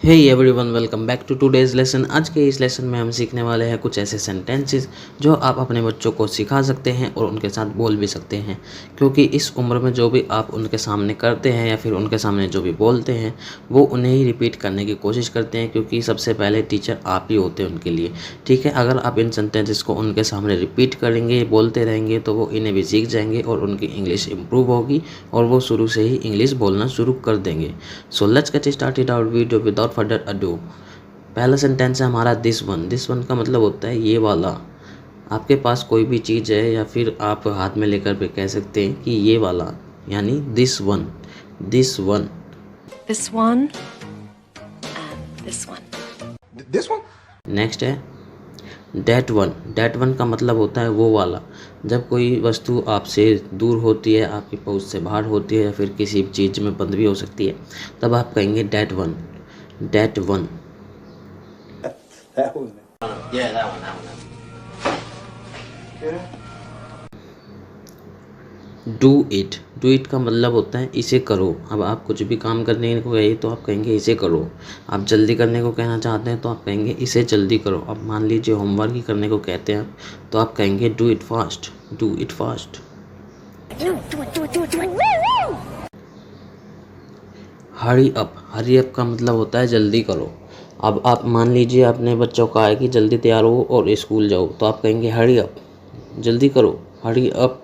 Hey everyone, welcome back to today's lesson. आज के इस लेसन में हम सीखने वाले हैं कुछ ऐसे सेंटेंसेस जो आप अपने बच्चों को सिखा सकते हैं और उनके साथ बोल भी सकते हैं, क्योंकि इस उम्र में जो भी आप उनके सामने करते हैं या फिर उनके सामने जो भी बोलते हैं वो उन्हें ही रिपीट करने की कोशिश करते हैं, क्योंकि सबसे पहले टीचर आप ही होते हैं उनके लिए। ठीक है, अगर आप इन सेंटेंसेस को उनके सामने रिपीट करेंगे, बोलते रहेंगे, तो वो इन्हें भी सीख जाएंगे और उनकी इंग्लिश इम्प्रूव होगी और वो शुरू से ही इंग्लिश बोलना शुरू कर देंगे। So let's get started our video without further ado. पहला सेंटेंस है हमारा दिस वन। दिस वन का मतलब होता है ये वाला। आपके पास कोई भी चीज़ है या फिर आप हाथ में लेकर भी कह सकते हैं कि ये वाला, यानी this one. This one. This one and this one. This one? Next है डेट वन। डेट वन का मतलब होता है वो वाला। जब कोई वस्तु आपसे दूर होती है, आपकी पहुंच से बाहर होती है या फिर किसी चीज़ में बंद भी हो सकती है, तब आप कहेंगे that one. That one. That was it. Yeah, that one. Do it. Do it का मतलब होता है इसे करो। अब आप कुछ भी काम करने को कहिए तो आप कहेंगे इसे करो। आप जल्दी करने को कहना चाहते हैं तो आप कहेंगे इसे जल्दी करो। अब मान लीजिए होमवर्क ही करने को कहते हैं आप, तो आप कहेंगे do it fast. Do it fast. Hurry up. Hurry up का मतलब होता है जल्दी करो। अब आप मान लीजिए अपने बच्चों को कहा कि जल्दी तैयार हो और स्कूल जाओ, तो आप कहेंगे हरी अप, जल्दी करो, hurry up.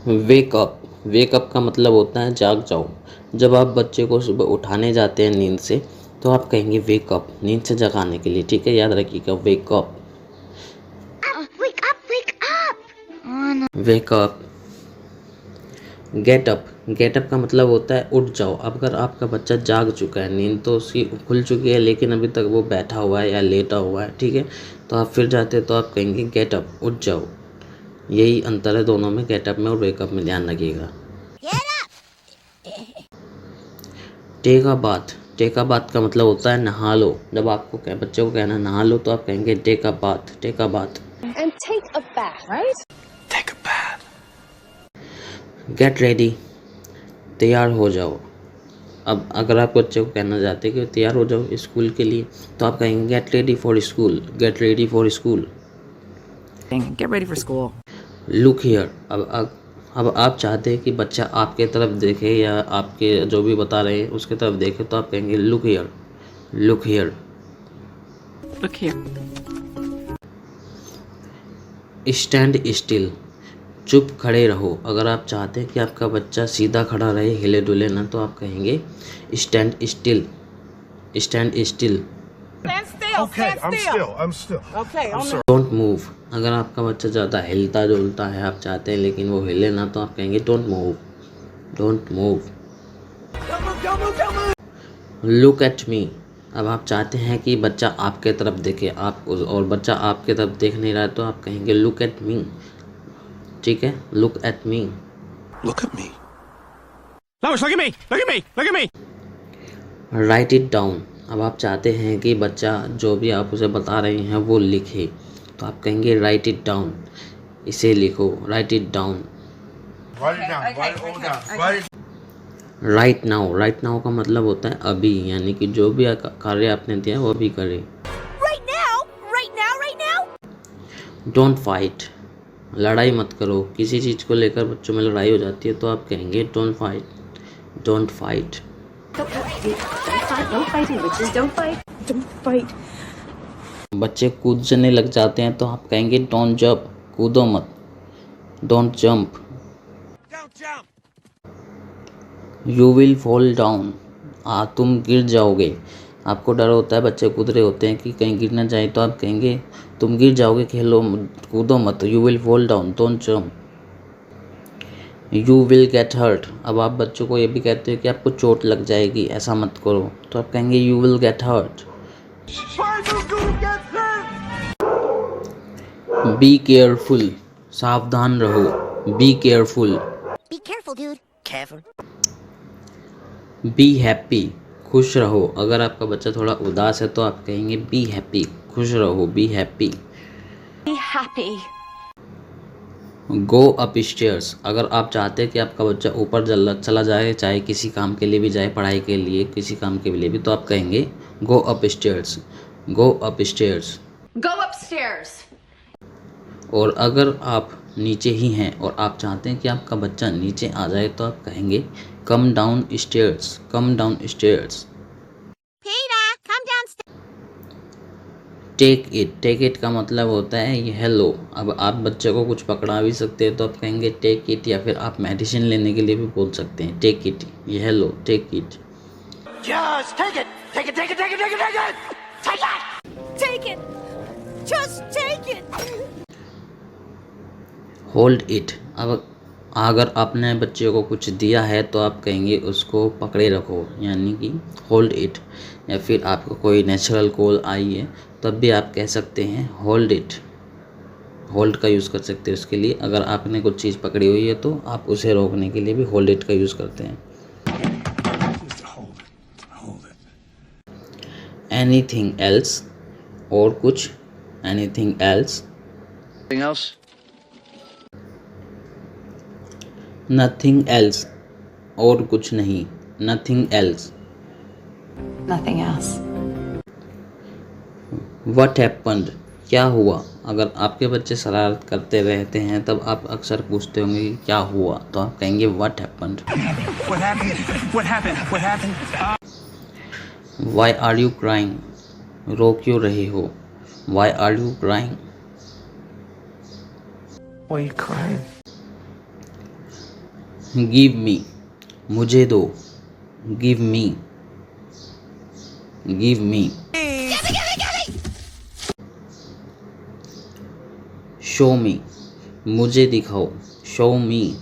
Wake up. Wake up का मतलब होता है जाग जाओ। जब आप बच्चे को सुबह उठाने जाते हैं नींद से, तो आप कहेंगे वेक अप, नींद से जगाने के लिए। ठीक है, याद रखिएगा, wake up. Wake up. Get up. Get up का मतलब होता है उठ जाओ। अगर आपका बच्चा जाग चुका है, नींद तो उसकी खुल चुकी है लेकिन अभी तक वो बैठा हुआ है या लेटा हुआ है, ठीक है, तो आप फिर जाते तो आप कहेंगे गेट अप, उठ जाओ। यही अंतर है दोनों में, गेट अप में और वेकअप में, ध्यान रखिएगा। Take a bath. Take a bath का मतलब होता है नहा लो। जब आपको बच्चे को कहना नहा लो, तो आप कहेंगे take a bath, take a bath. And take a bath, right? Take a bath. Get ready. तैयार हो जाओ। अब अगर आप बच्चे को कहना चाहते हैं कि तैयार हो जाओ स्कूल के लिए, तो आप कहेंगे get ready for school. Get ready for school. Get ready for school. Look here. अब आप चाहते हैं कि बच्चा आपके तरफ देखे या आपके जो भी बता रहे हैं उसके तरफ देखे, तो आप कहेंगे look here. Look here. Look here. Stand still. चुप खड़े रहो। अगर आप चाहते हैं कि आपका बच्चा सीधा खड़ा रहे, हिले डुले ना, तो आप कहेंगे stand still. Stand still. Okay, I'm still. Don't move. अगर आपका बच्चा ज़्यादा हिलता डुलता है, आप चाहते हैं लेकिन वो हिले ना, तो आप कहेंगे don't move. Don't move. Look at me. अब आप चाहते हैं कि बच्चा आपके तरफ देखे, आप और बच्चा आपके तरफ देख नहीं रहा है, तो आप कहेंगे लुक एट मी। ठीक है, look at me. Look at me. Lois, look at me! Look at me! Look at me! Right it down. अब आप चाहते हैं कि बच्चा जो भी आप उसे बता रहे हैं वो लिखे, तो आप कहेंगे राइट इट डाउन, इसे लिखो, right it down. Write it down. Write it all down. Write it. Right now. Right now का मतलब होता है अभी, यानी कि जो भी कार्य आपने दिया वो अभी करें। Right now! Right now! Right now! Don't fight. लड़ाई मत करो। किसी चीज़ को लेकर बच्चों में लड़ाई हो जाती है, तो आप कहेंगे don't fight. Don't fight. No fighting, bitches. Don't fight. Don't fight. बच्चे कूदने लग जाते हैं, तो आप कहेंगे डोंट जंप, कूदो मत। Don't jump. You will fall down. तुम गिर जाओगे। आपको डर होता है, बच्चे कूद रहे होते हैं कि कहीं गिर ना जाए, तो आप कहेंगे तुम गिर जाओगे, खेलो, कूदो मत। You will fall down, don't jump. You will get hurt. अब आप बच्चों को ये भी कहते हो कि आपको चोट लग जाएगी, ऐसा मत करो, तो आप कहेंगे you will get hurt. Be careful. सावधान रहो। Be careful. Be careful, dude. Careful. Be happy. खुश रहो। अगर आपका बच्चा थोड़ा उदास है, तो आप कहेंगे बी हैप्पी, खुश रहो, be happy. Be happy. Go up stairs, अगर आप चाहते हैं कि आपका बच्चा ऊपर चला जाए, चाहे किसी काम के लिए भी जाए, पढ़ाई के लिए, किसी काम के लिए भी, तो आप कहेंगे go up stairs, go up stairs. Go upstairs. और अगर आप नीचे ही हैं और आप चाहते हैं कि आपका बच्चा नीचे आ जाए, तो आप कहेंगे come downstairs, come downstairs. Peter, come downstairs. Take it का मतलब होता है यह लो। अब आप बच्चे को कुछ पकड़ा भी सकते हैं तो आप कहेंगे टेक इट, या फिर आप मेडिसिन लेने के लिए भी बोल सकते हैं टेक इट, यह लो, take it. Just take it. Take it, take it, take it, take it, take it. Take it. Take it. Just take it. Hold it, अब अगर आपने बच्चे को कुछ दिया है तो आप कहेंगे उसको पकड़े रखो, यानी कि होल्ड इट। या फिर आपको कोई नेचुरल कॉल आई है तब भी आप कह सकते हैं होल्ड इट, होल्ड का यूज़ कर सकते हैं उसके लिए। अगर आपने कुछ चीज़ पकड़ी हुई है तो आप उसे रोकने के लिए भी होल्ड इट का यूज़ करते हैं। एनीथिंग एल्स, और कुछ, एनीथिंग एल्स। नथिंग एल्स, और कुछ नहीं, nothing else. Nothing else. What happened, क्या हुआ। अगर आपके बच्चे शरारत करते रहते हैं तब आप अक्सर पूछते होंगे कि क्या हुआ, तो आप कहेंगे what happened. What happened? What happened? What happened? Why are you crying, रो क्यों रहे हो। Why are you crying. Why are you crying? Give me, मुझे दो, give me, give me. Show me, मुझे दिखाओ, show me.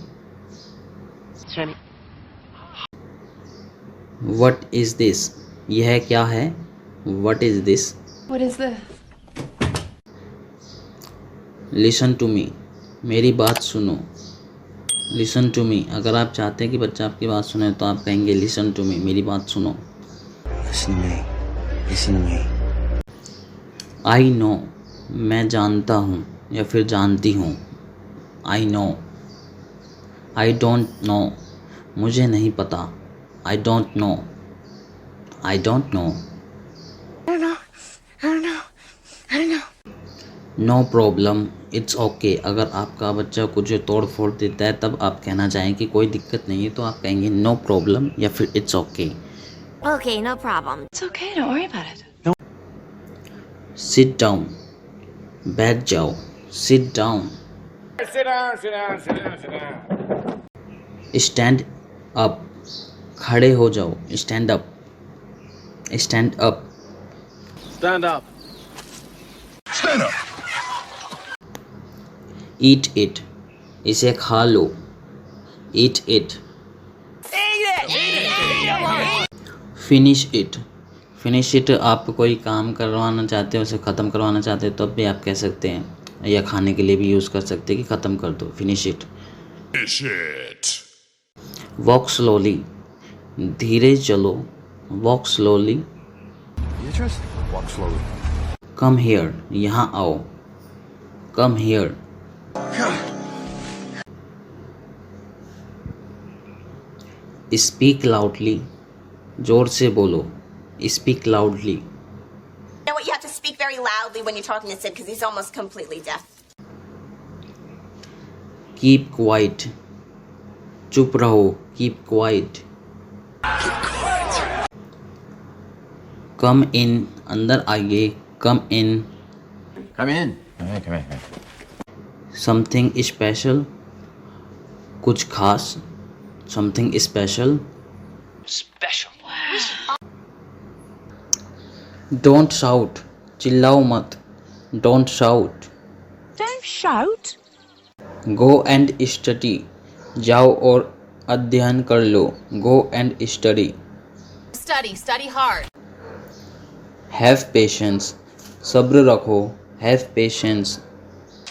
What is this, यह क्या है। What is this. What is this? Listen to me, मेरी बात सुनो। लिसन टू मी, अगर आप चाहते हैं कि बच्चा आपकी बात सुने तो आप कहेंगे लिसन टू मी, मेरी बात सुनो। Listen to me. Listen to me. I know, मैं जानता हूँ या फिर जानती हूँ। I know. I don't know, मुझे नहीं पता। I don't know, I don't know. No problem, it's okay. अगर आपका बच्चा कुछ तोड़ फोड़ देता है तब आप कहना चाहें कि कोई दिक्कत नहीं है, तो आप कहेंगे नो प्रॉब्लम या फिर it's okay. Okay, no problem. It's okay. Don't worry about it. Sit down, बैठ जाओ, सिट डाउन। स्टैंड अप, खड़े हो जाओ, stand up, stand up. Stand up. Eat it, इसे खा लो, eat it. Finish it, finish it, आप कोई काम करवाना चाहते हैं, उसे ख़त्म करवाना चाहते हैं, तब भी आप कह सकते हैं, या खाने के लिए भी यूज़ कर सकते हैं कि ख़त्म कर दो, फिनिश इट। वॉक स्लोली, धीरे चलो, walk slowly. Beatrice? Walk slowly. Come here, यहाँ आओ, कम हियर। स्पीक लाउडली, जोर से बोलो, speak loudly. You know what? You have to speak very loudly when you're talking to Sid because he's almost completely deaf. Keep quiet, चुप रहो, keep quiet. Come in, अंदर आइए, come in. Come in. Come in. Something special, कुछ खास, something special. Don't shout, चिल्लाओ मत, don't shout. Don't shout. Go and study, जाओ और अध्ययन कर लो, go and study. Study hard. Have patience, सब्र रखो, have patience.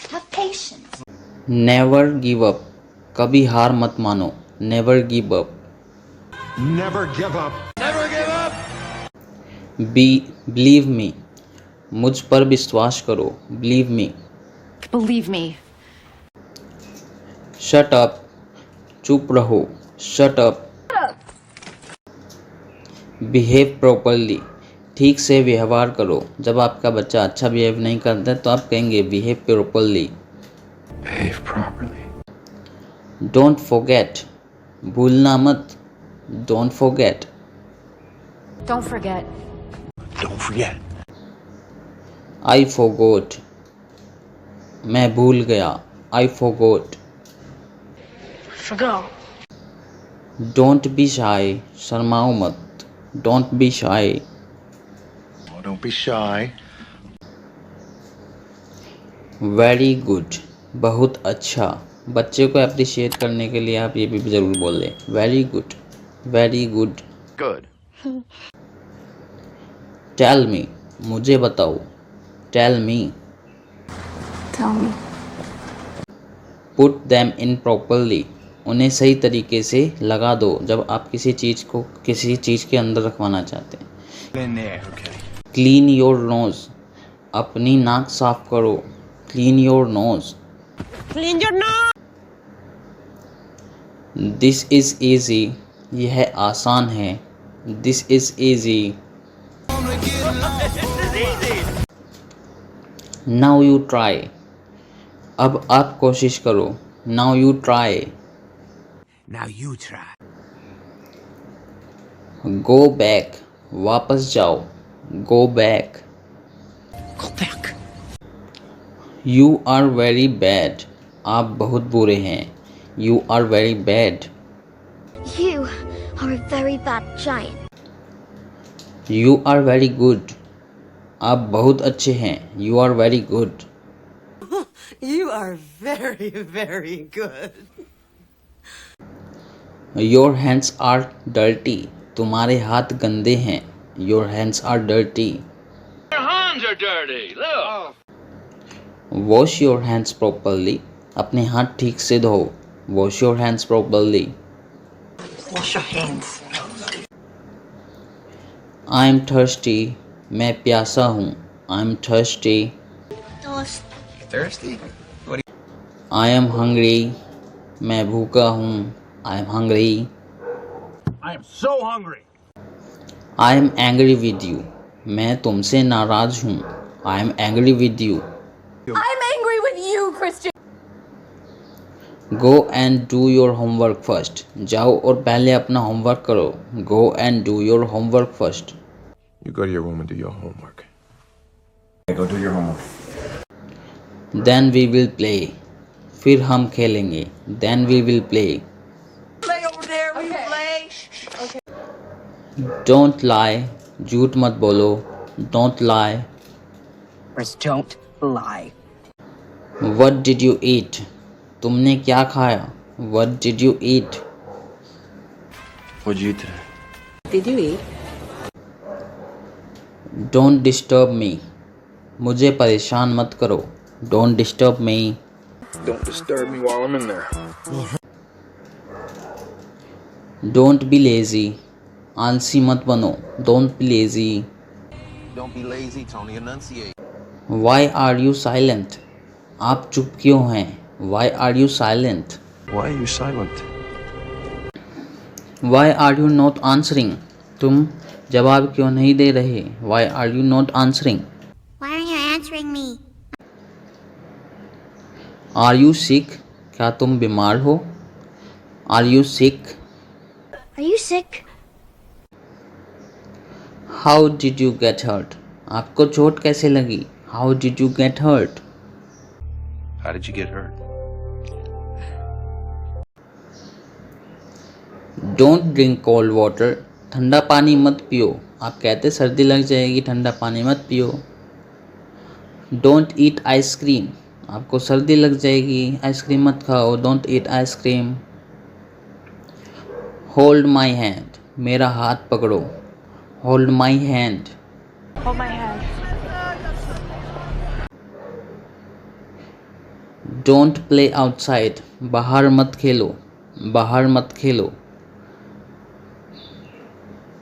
Have patience. Never give up, कभी हार मत मानो, never give up. Never give up. Believe मी, मुझ पर विश्वास करो, believe me. Believe me. Shut up, चुप रहो, शट अप। बिहेव प्रॉपरली, ठीक से व्यवहार करो। जब आपका बच्चा अच्छा बिहेव नहीं करता है तो आप कहेंगे behave properly. Behave properly. Don't forget, भूलना मत, don't forget. Don't forget. Don't forget. I forgot, मैं भूल गया, I forgot. Forgot. Don't be shy, शर्माओ मत, don't be shy. Oh, don't be shy. Very good, बहुत अच्छा। बच्चे को अप्रिशिएट करने के लिए आप ये भी ज़रूर बोल दें, very good, very good. Good. Tell me, मुझे बताओ, tell me. Tell me. Put them in properly, उन्हें सही तरीके से लगा दो। जब आप किसी चीज़ को किसी चीज़ के अंदर रखवाना चाहते हैं। In there, okay. Clean your nose, अपनी नाक साफ करो, clean your nose. Clean your nose. This is easy, यह आसान है, this is easy. Now you try, अब आप कोशिश करो, now you try. Now you try. Go back, वापस जाओ, go back. Go back. You are very bad, आप बहुत बुरे हैं, you are very bad. You are a very bad giant. You are very good, आप बहुत अच्छे हैं, you are very good. You are very, very good. Your hands are dirty, तुम्हारे हाथ गंदे हैं, your hands are dirty. Wash your hands properly, अपने हाथ ठीक से धो, wash your hands properly. Wash your hands. I am thirsty, मैं प्यासा हूँ, I am thirsty. Thirsty? I am hungry, मैं भूखा हूँ, I am hungry. I am so hungry. I am angry with you, मैं तुमसे नाराज हूँ, I am angry with you. I'm angry with you, Christian. Go and do your homework first, जाओ और पहले अपना होमवर्क करो, go and do your homework first. You go to your room and do your homework. Okay, go do your homework. Then we will play, फिर हम खेलेंगे, then we will play. Play over there. We play. Don't lie, झूठ मत बोलो, don't lie. First, don't lie. What did you eat, तुमने क्या खाया, what did you eat. What'd you eat today? Did you eat? Don't disturb me, मुझे परेशान मत करो, don't disturb me. Don't disturb me while I'm in there. Don't be lazy, आलसी मत बनो, don't be lazy. Don't be lazy, Tony. Enunciate. Why are you silent, आप चुप क्यों हैं, why are you silent. Why are you silent? Why are you not answering, तुम जवाब क्यों नहीं दे रहे, why are you not answering. Why aren't you answering me? Are you sick, क्या तुम बीमार हो, are you sick. Are you sick? How did you get hurt, आपको चोट कैसे लगी, how did you get hurt. How did you get hurt? Don't drink cold water, ठंडा पानी मत पियो, आप कहते सर्दी लग जाएगी, ठंडा पानी मत पियो। डोंट ईट आइसक्रीम, आपको सर्दी लग जाएगी, आइसक्रीम मत खाओ, don't eat ice cream. Hold my hand, मेरा हाथ पकड़ो, hold my hand. Hold my hand. Don't play outside, बाहर मत खेलो, बाहर मत खेलो।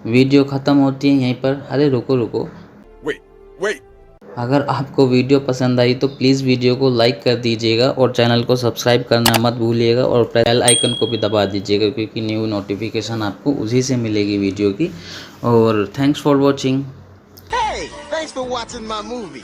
वीडियो ख़त्म होती है यहीं पर। अरे रुको रुको, Wait, wait. अगर आपको वीडियो पसंद आई तो प्लीज़ वीडियो को लाइक कर दीजिएगा और चैनल को सब्सक्राइब करना मत भूलिएगा और बेल आइकन को भी दबा दीजिएगा, क्योंकि न्यू नोटिफिकेशन आपको उसी से मिलेगी वीडियो की। और thanks for watching. Hey, thanks for watching my movie.